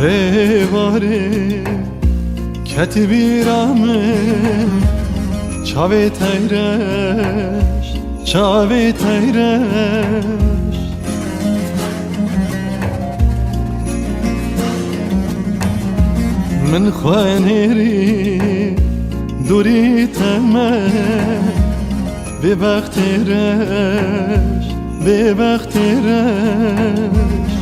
Revare ketibirame çave teyreş, çave teyreş. من خوانیری دوری تمه به وقت رش، به وقت رش.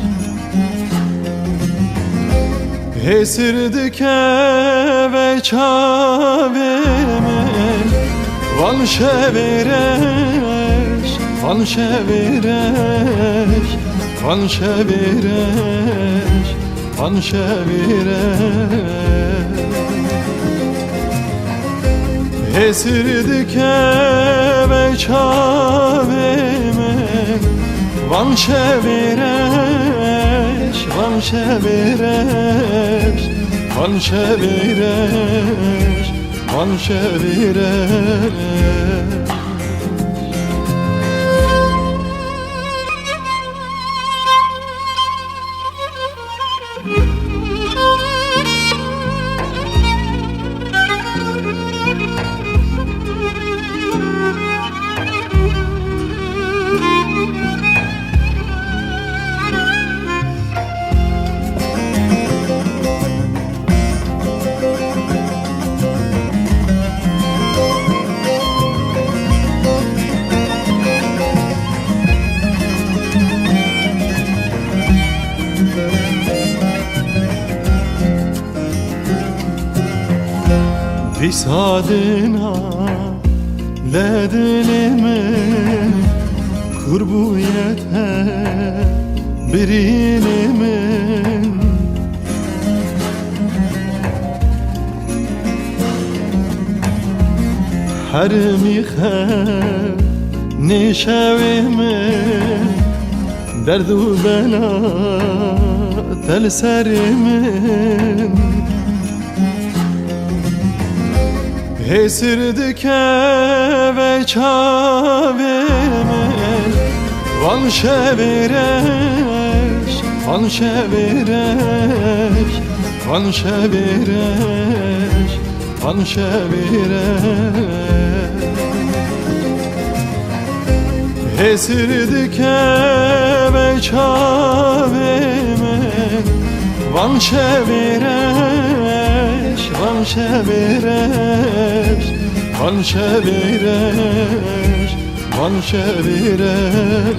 Hesirdik ve çaveme Van şevereş, van şevereş, van şevereş, van şevereş. Hesirdik ve çaveme Van şevereş, van şevereş, van şevereş, van şevereş. Visadına ledilime kurbu yeter birinimin her mihe neşevime derdu bela tel serimin Hesirdik ve çaveme Van şevereş, van şevereş, van şevereş, van şevereş. Hesirdik ve çaveme Van şevereş, van şevereş, van şevereş, van şevereş.